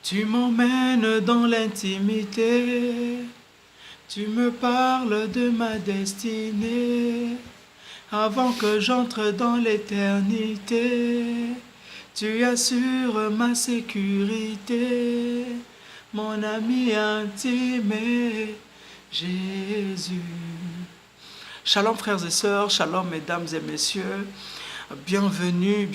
Tu m'emmènes dans l'intimité, tu me parles de ma destinée, avant que j'entre dans l'éternité, tu assures ma sécurité, mon ami intime, Jésus. Shalom frères et sœurs, shalom mesdames et messieurs. Bienvenue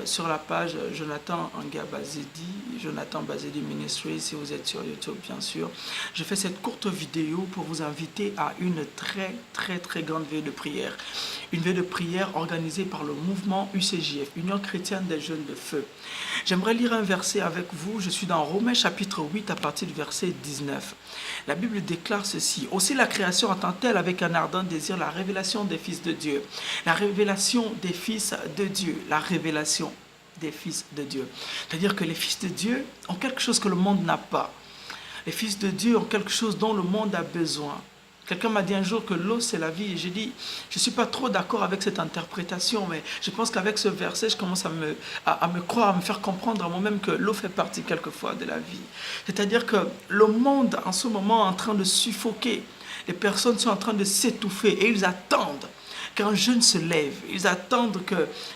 sur la page Jonathan Bazidi, Jonathan Bazidi Ministry, si vous êtes sur YouTube bien sûr. Je fais cette courte vidéo pour vous inviter à une très grande veille de prière. Une veille de prière organisée par le mouvement UCJF, Union Chrétienne des Jeunes de Feu. J'aimerais lire un verset avec vous, je suis dans Romains chapitre 8 à partir du verset 19. La Bible déclare ceci: aussi la création attend-elle avec un ardent désir la révélation des fils de Dieu. La révélation des fils de Dieu, la révélation des fils de Dieu. C'est-à-dire que les fils de Dieu ont quelque chose que le monde n'a pas. Les fils de Dieu ont quelque chose dont le monde a besoin. Quelqu'un m'a dit un jour que l'eau c'est la vie et j'ai dit, je ne suis pas trop d'accord avec cette interprétation, mais je pense qu'avec ce verset, je commence à me croire, à me faire comprendre à moi-même que l'eau fait partie quelquefois de la vie. C'est-à-dire que le monde en ce moment est en train de suffoquer, les personnes sont en train de s'étouffer et ils attendent qu'un jeune se lève, ils attendent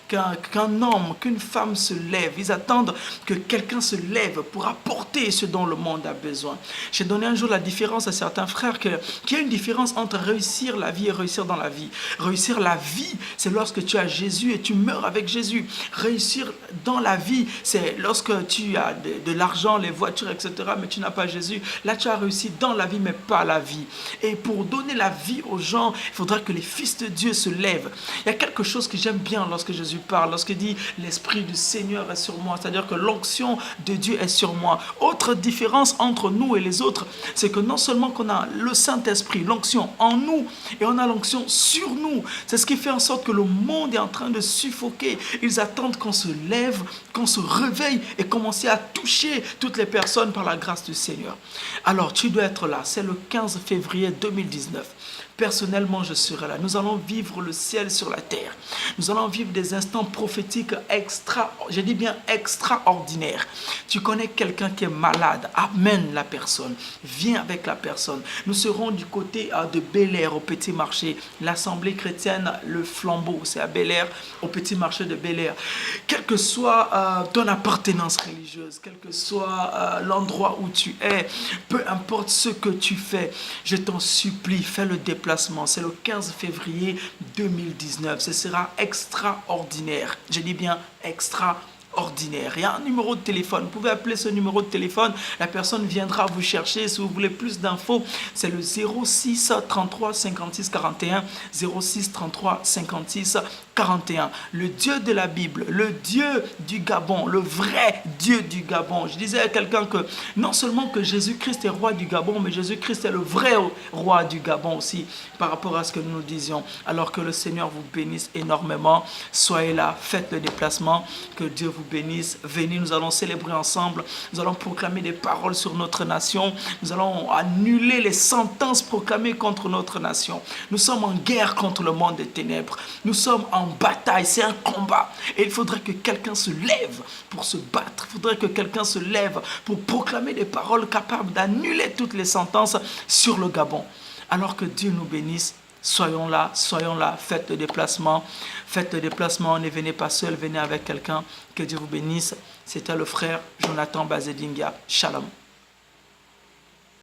qu'un homme, qu'une femme se lève, ils attendent que quelqu'un se lève pour apporter ce dont le monde a besoin. J'ai donné un jour la différence à certains frères qu'il y a une différence entre réussir la vie et réussir dans la vie. Réussir la vie, c'est lorsque tu as Jésus et tu meurs avec Jésus. Réussir dans la vie, c'est lorsque tu as de l'argent, les voitures, etc., mais tu n'as pas Jésus. Là, tu as réussi dans la vie, mais pas la vie. Et pour donner la vie aux gens, il faudra que les fils de Dieu se lèvent. Il y a quelque chose que j'aime bien lorsque Jésus parle, lorsqu'il dit l'Esprit du Seigneur est sur moi, c'est-à-dire que l'onction de Dieu est sur moi. Autre différence entre nous et les autres, c'est que non seulement qu'on a le Saint-Esprit, l'onction en nous, et on a l'onction sur nous. C'est ce qui fait en sorte que le monde est en train de suffoquer. Ils attendent qu'on se lève, qu'on se réveille et commencer à toucher toutes les personnes par la grâce du Seigneur. Alors, tu dois être là. C'est le 15 février 2019. Personnellement, je serai là. Nous allons vivre le ciel sur la terre. Nous allons vivre des instants prophétiques je dis bien extraordinaires. Tu connais quelqu'un qui est malade, amène la personne. Viens avec la personne. Nous serons du côté de Bel-Air, au Petit Marché. L'Assemblée chrétienne, le Flambeau, c'est à Bel-Air, au Petit Marché de Bel-Air. Quelle que soit ton appartenance religieuse, quel que soit l'endroit où tu es, peu importe ce que tu fais, je t'en supplie, fais le déplacement. C'est le 15 février 2019. Ce sera extraordinaire. Je dis bien extraordinaire. Il y a un numéro de téléphone. Vous pouvez appeler ce numéro de téléphone. La personne viendra vous chercher. Si vous voulez plus d'infos, c'est le 06 33 56 41. 06 33 56 41. Le Dieu de la Bible, le Dieu du Gabon, le vrai Dieu du Gabon. Je disais à quelqu'un que non seulement que Jésus-Christ est roi du Gabon, mais Jésus-Christ est le vrai roi du Gabon aussi, par rapport à ce que nous disions. Alors que le Seigneur vous bénisse énormément. Soyez là, faites le déplacement. Que Dieu vous bénisse. Venez, nous allons célébrer ensemble. Nous allons proclamer des paroles sur notre nation. Nous allons annuler les sentences proclamées contre notre nation. Nous sommes en guerre contre le monde des ténèbres. Nous sommes en bataille, c'est un combat. Et il faudrait que quelqu'un se lève pour se battre. Il faudrait que quelqu'un se lève pour proclamer des paroles capables d'annuler toutes les sentences sur le Gabon. Alors que Dieu nous bénisse. Soyons là, faites le déplacement, ne venez pas seul, venez avec quelqu'un, que Dieu vous bénisse. C'était le frère Jonathan Bazedinga. Shalom.